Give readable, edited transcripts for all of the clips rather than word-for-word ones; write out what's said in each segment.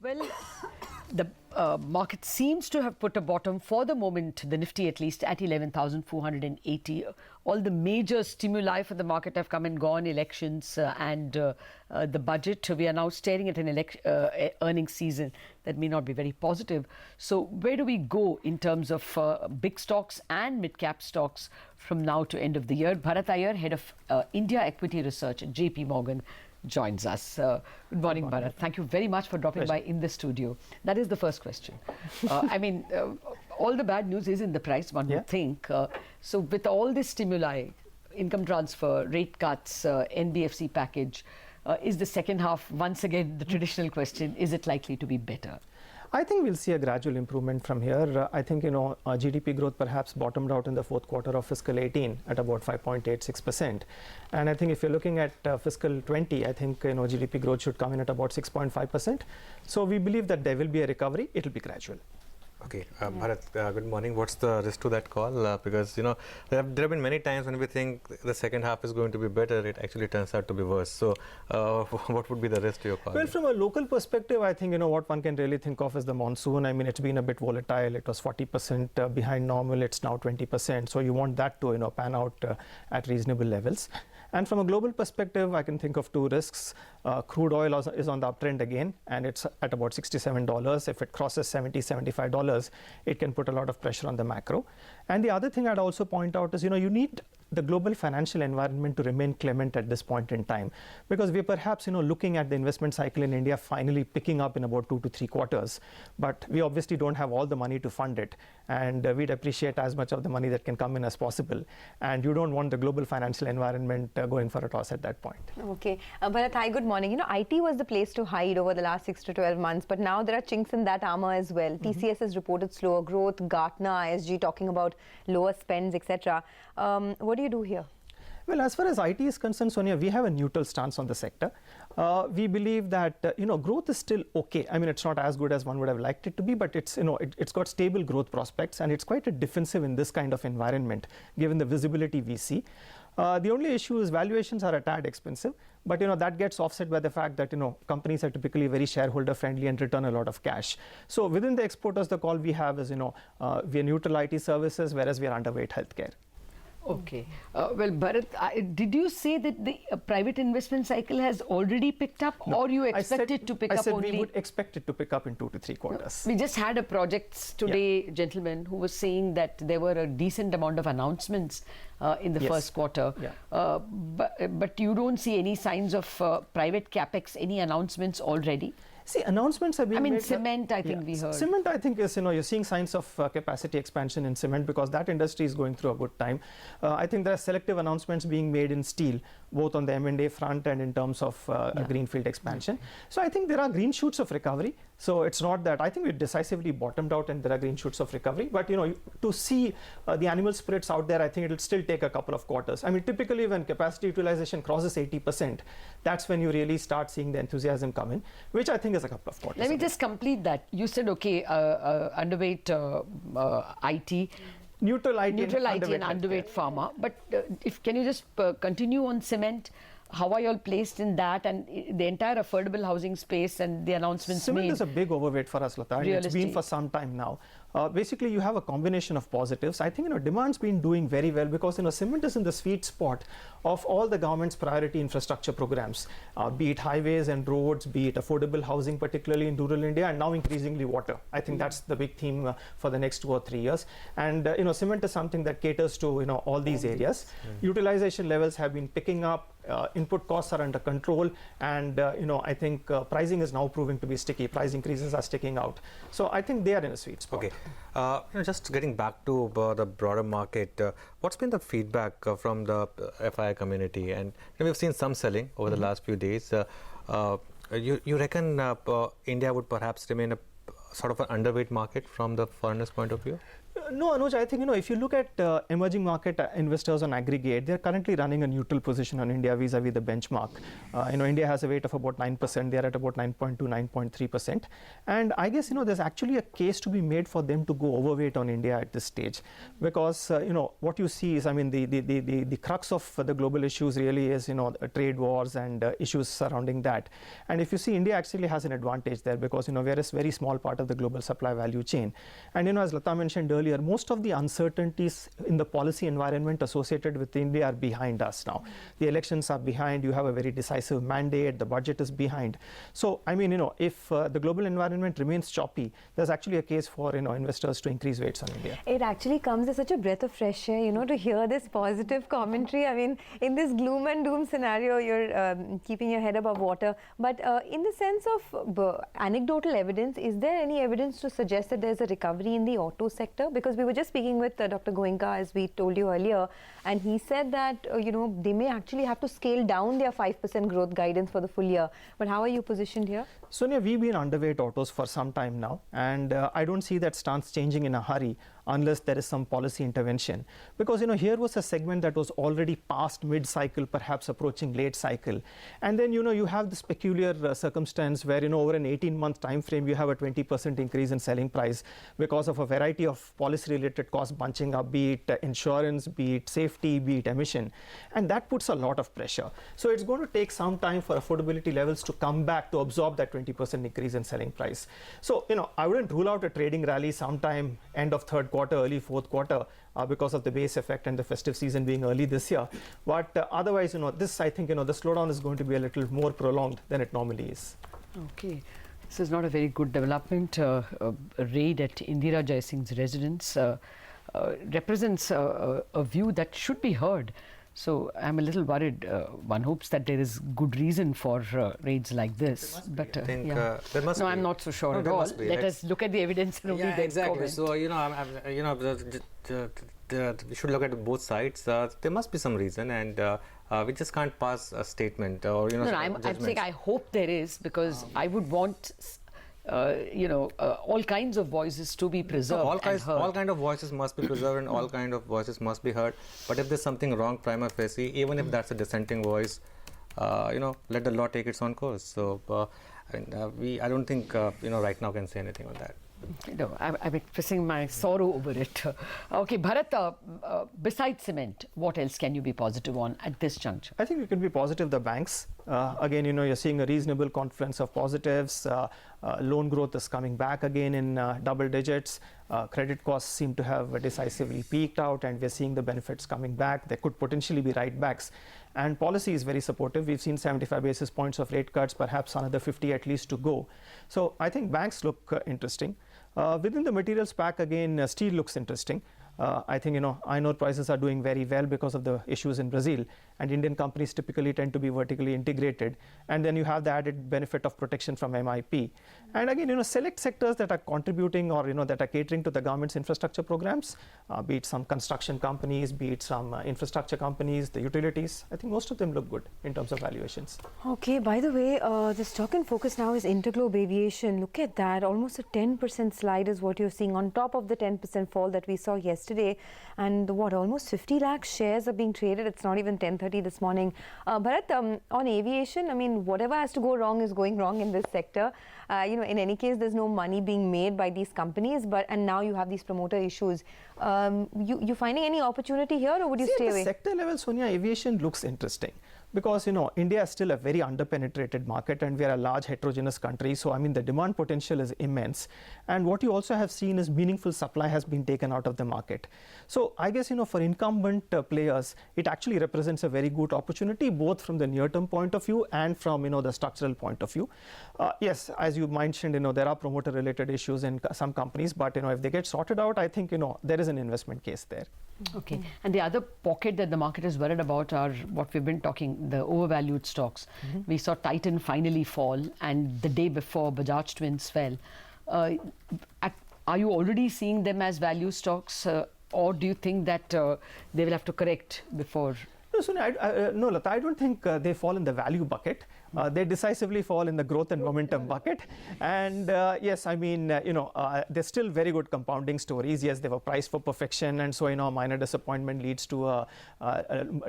Well, the market seems to have put a bottom for the moment, the Nifty at least, at 11,480. All the major stimuli for the market have come and gone, elections and the budget. We are now staring at an earnings season that may not be very positive. So where do we go in terms of big stocks and mid-cap stocks from now to end of the year? Bharat Iyer, head of India Equity Research at JP Morgan, joins us. Good morning, Bharat. Thank you very much for dropping by in the studio. That is the first question. All the bad news is in the price, one would think. So with all this stimuli, income transfer, rate cuts, NBFC package, is the second half, once again, the traditional question, is it likely to be better? I think we'll see a gradual improvement from here. I think, GDP growth perhaps bottomed out in the fourth quarter of fiscal 18 at about 5.86%. And I think if you're looking at fiscal 20, I think, GDP growth should come in at about 6.5%. So we believe that there will be a recovery. It'll be gradual. Okay, Bharat, good morning. What's the risk to that call? Because, there have been many times when we think the second half is going to be better, it actually turns out to be worse. So what would be the risk to your call? Well, from a local perspective, I think, what one can really think of is the monsoon. I mean, it's been a bit volatile. It was 40% behind normal. It's now 20%. So you want that to, pan out at reasonable levels. And from a global perspective, I can think of two risks. Crude oil is on the uptrend again, and it's at about $67. If it crosses $70, $75, it can put a lot of pressure on the macro. And the other thing I'd also point out is, you need the global financial environment to remain clement at this point in time, because we're perhaps looking at the investment cycle in India finally picking up in about 2 to 3 quarters, but we obviously don't have all the money to fund it, and we'd appreciate as much of the money that can come in as possible, and you don't want the global financial environment going for a toss at that point. Okay, Bharat, hi, good morning. IT was the place to hide over the last 6 to 12 months, but now there are chinks in that armor as well. TCS has reported slower growth, Gartner, ISG talking about lower spends, etc. What do you do here? Well, as far as IT is concerned, Sonia, we have a neutral stance on the sector. We believe that growth is still okay. I mean, it's not as good as one would have liked it to be, but it's it's got stable growth prospects, and it's quite a defensive in this kind of environment, given the visibility we see. The only issue is valuations are a tad expensive, but that gets offset by the fact that companies are typically very shareholder friendly and return a lot of cash. So within the exporters, the call we have is we are neutral IT services, whereas we are underweight healthcare. Okay. Well, Bharat, did you say that the private investment cycle has already picked up, or you expect it to pick up only? We would expect it to pick up in 2 to 3 quarters. We just had a projects today, gentleman, who was saying that there were a decent amount of announcements in the first quarter. But you don't see any signs of private capex, any announcements already? See, announcements have been made. Cement, I think we heard. Cement, I think, is, you're seeing signs of capacity expansion in cement, because that industry is going through a good time. I think there are selective announcements being made in steel, both on the M&A front and in terms of greenfield expansion. So I think there are green shoots of recovery. So it's not that, I think we decisively bottomed out and there are green shoots of recovery. But, to see the animal spirits out there, I think it'll still take a couple of quarters. I mean, typically when capacity utilization crosses 80%, that's when you really start seeing the enthusiasm come in, which I think is a couple of quarters. Let me just complete that. You said, okay, underweight IT. Neutral IT and underweight pharma. But can you just continue on cement? How are you all placed in that and the entire affordable housing space and the announcements made? Cement is a big overweight for us, Lata. It's been for some time now. Basically, you have a combination of positives. I think demand's been doing very well because cement is in the sweet spot of all the government's priority infrastructure programs, be it highways and roads, be it affordable housing, particularly in rural India, and now increasingly water. I think that's the big theme for the next 2 or 3 years. And cement is something that caters to all these areas. Utilization levels have been picking up. Input costs are under control, and I think pricing is now proving to be sticky. Price increases are sticking out. So I think they are in a sweet spot. Okay. Just getting back to the broader market, what's been the feedback from the FI community? And we've seen some selling over the last few days. You reckon India would perhaps remain a sort of an underweight market from the foreigners' point of view? No, Anuj, I think, if you look at emerging market investors on aggregate, they're currently running a neutral position on India vis-a-vis the benchmark. India has a weight of about 9%. They're at about 9.2, 9.3%. And I guess, there's actually a case to be made for them to go overweight on India at this stage. Because, what you see is, the crux of the global issues really is, trade wars and issues surrounding that. And if you see, India actually has an advantage there because, we're a very small part of the global supply value chain. And, as Lata mentioned earlier, most of the uncertainties in the policy environment associated with India are behind us now. The elections are behind. You have a very decisive mandate. The budget is behind. So, if the global environment remains choppy, there's actually a case for, investors to increase weights on India. It actually comes as such a breath of fresh air, to hear this positive commentary. I mean, in this gloom and doom scenario, you're keeping your head above water. But in the sense of anecdotal evidence, is there any evidence to suggest that there's a recovery in the auto sector? Because we were just speaking with Dr. Goenka, as we told you earlier, and he said that, they may actually have to scale down their 5% growth guidance for the full year. But how are you positioned here? Sonia, we've been underweight autos for some time now, and I don't see that stance changing in a hurry unless there is some policy intervention. Because, here was a segment that was already past mid-cycle, perhaps approaching late cycle. And then, you have this peculiar circumstance where, over an 18-month time frame, you have a 20% increase in selling price because of a variety of policy-related costs bunching up, be it insurance, be it safety, be it emission. And that puts a lot of pressure. So it's going to take some time for affordability levels to come back to absorb that 20% increase in selling price. So, I wouldn't rule out a trading rally sometime end of third quarter, early fourth quarter, because of the base effect and the festive season being early this year. But otherwise, this, I think, the slowdown is going to be a little more prolonged than it normally is. Okay. This is not a very good development. A raid at Indira Jaisingh's residence represents a view that should be heard. So I'm a little worried. One hopes that there is good reason for raids like this. But I think yeah. there must no, be. I'm not so sure No, at there all. must be. Let us look at the evidence and only Yeah, then exactly. comment. So we should look at both sides. There must be some reason, and we just can't pass a statement or No, I'm saying I hope there is, because I would want all kinds of voices to be preserved. All and heard. kind of voices must be preserved and all kind of voices must be heard. But if there's something wrong prima facie, even if that's a dissenting voice, let the law take its own course. So I don't think right now can say anything on that. No, I'm expressing my sorrow over it. Okay, Bharat, besides cement, what else can you be positive on at this juncture? I think you can be positive the banks. Again, you're seeing a reasonable confluence of positives. Loan growth is coming back again in double digits. Credit costs seem to have decisively peaked out, and we're seeing the benefits coming back. There could potentially be write backs. And policy is very supportive. We've seen 75 basis points of rate cuts, perhaps another 50 at least to go. So I think banks look interesting. Within the materials pack, again, steel looks interesting. I think, iron ore prices are doing very well because of the issues in Brazil, and Indian companies typically tend to be vertically integrated. And then you have the added benefit of protection from MIP. And again, select sectors that are contributing or, that are catering to the government's infrastructure programs, be it some construction companies, be it some infrastructure companies, the utilities. I think most of them look good in terms of valuations. Okay, by the way, the stock in focus now is Interglobe Aviation. Look at that, almost a 10% slide is what you're seeing on top of the 10% fall that we saw yesterday. And almost 50 lakh shares are being traded. It's not even 10:30 this morning. Bharat, on aviation, whatever has to go wrong is going wrong in this sector. In any case, there's no money being made by these companies, and now you have these promoter issues. You finding any opportunity here, or would you stay away? At the sector level, Sonia, aviation looks interesting. Because, India is still a very underpenetrated market, and we are a large heterogeneous country. So, the demand potential is immense. And what you also have seen is meaningful supply has been taken out of the market. So, I guess, for incumbent players, it actually represents a very good opportunity, both from the near-term point of view and from, the structural point of view. Yes, as you mentioned, there are promoter-related issues in some companies. But, if they get sorted out, I think, there is an investment case there. Okay. And the other pocket that the market is worried about are what we've been talking, the overvalued stocks. We saw Titan finally fall, and the day before Bajaj Twins fell. Are you already seeing them as value stocks, or do you think that they will have to correct before? No, Sonia, no, Lata, I don't think they fall in the value bucket. They decisively fall in the growth and momentum bucket. And yes, I mean, they're still very good compounding stories. Yes, they were priced for perfection, and so a minor disappointment leads to a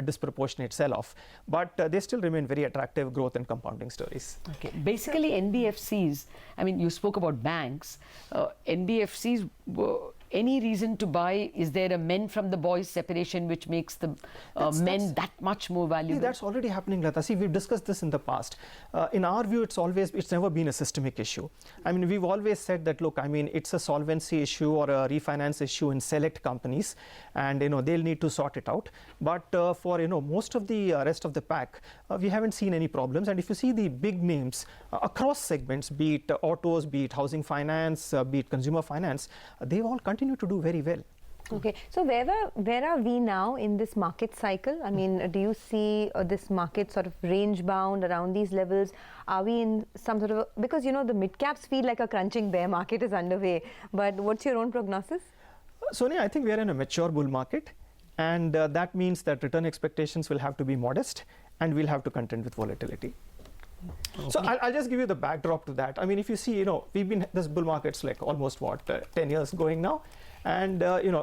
disproportionate sell-off. But they still remain very attractive growth and compounding stories. Okay. Basically, NBFCs, I mean, you spoke about banks. NBFCs, any reason to buy? Is there a men from the boys separation which makes the men that much more valuable? That's already happening, Lata. See, we've discussed this in the past. In our view, it's never been a systemic issue. I mean, we've always said that, look, I mean, it's a solvency issue or a refinance issue in select companies, and they'll need to sort it out. But for most of the rest of the pack, we haven't seen any problems. And if you see the big names across segments, be it autos, be it housing finance, be it consumer finance, they've all continue to do very well. Okay, so where are we now in this market cycle? I mean, do you see this market sort of range bound around these levels? Are we in some sort of because the mid caps feel like a crunching bear market is underway, but what's your own prognosis? Sonia, I think we are in a mature bull market, and that means that return expectations will have to be modest, and we'll have to contend with volatility. Okay. So I'll just give you the backdrop to that. I mean, if you see, we've been this bull market's like almost 10 years going now, and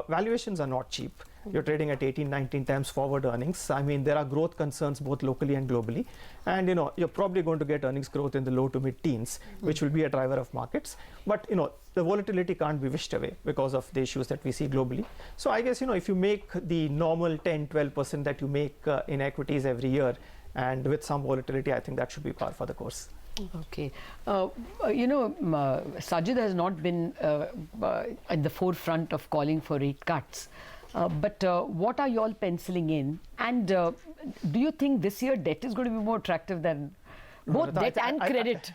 valuations are not cheap. You're trading at 18, 19 times forward earnings. I mean, there are growth concerns both locally and globally, and you're probably going to get earnings growth in the low to mid teens, which will be a driver of markets. But the volatility can't be wished away because of the issues that we see globally. So I guess if you make the normal 10-12% that you make in equities every year, and with some volatility, I think that should be par for the course. Okay. Sajid has not been at the forefront of calling for rate cuts. But what are you all penciling in? And do you think this year debt is going to be more attractive than both debt and credit?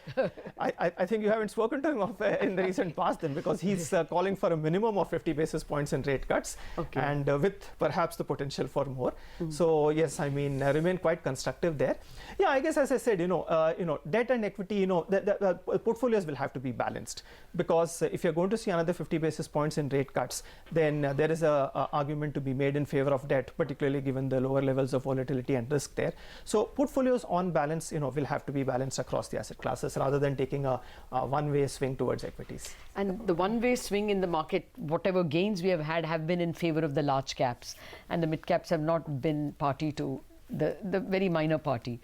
I think you haven't spoken to him in the recent past then, because he's calling for a minimum of 50 basis points in rate cuts, and with perhaps the potential for more. So yes, I mean, remain quite constructive there. Yeah, I guess as I said, debt and equity, the portfolios will have to be balanced, because if you're going to see another 50 basis points in rate cuts, then there is a argument to be made in favor of debt, particularly given the lower levels of volatility and risk there. So portfolios on balance, will have to be balanced across the asset classes rather than taking a one-way swing towards equities. And the one-way swing in the market, whatever gains we have been in favor of the large caps, and the mid caps have not been party to the very minor party.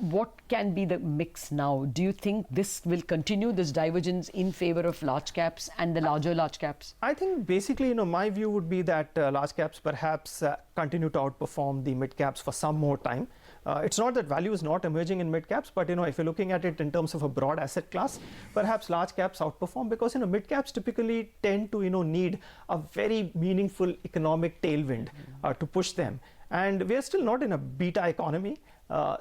What can be the mix now? Do you think this will continue, this divergence in favor of large caps and the larger large caps? I think basically, my view would be that large caps perhaps continue to outperform the mid caps for some more time. It's not that value is not emerging in mid caps, but if you're looking at it in terms of a broad asset class, perhaps large caps outperform, because mid caps typically tend to need a very meaningful economic tailwind to push them, and we are still not in a beta economy.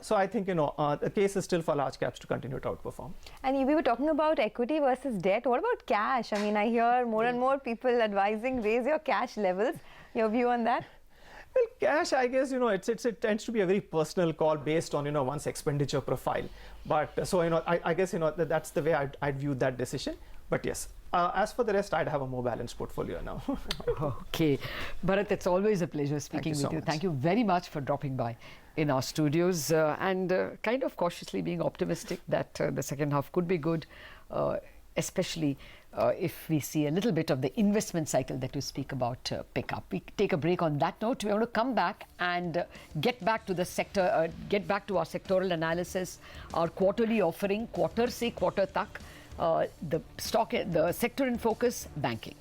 So I think the case is still for large caps to continue to outperform. And we were talking about equity versus debt. What about cash? I mean, I hear more and more people advising raise your cash levels. Your view on that? Well, cash, I guess, it tends to be a very personal call based on, one's expenditure profile. But so, I guess, that's the way I'd view that decision. But yes, as for the rest, I'd have a more balanced portfolio now. Okay. Bharat, it's always a pleasure speaking with you. Thank you very much for dropping by in our studios and kind of cautiously being optimistic that the second half could be good, especially if we see a little bit of the investment cycle that you speak about pick up. We take a break on that note. We're going to come back and get back to the sector, get back to our sectoral analysis, our quarterly offering, quarter se quarter tak, the sector in focus, banking.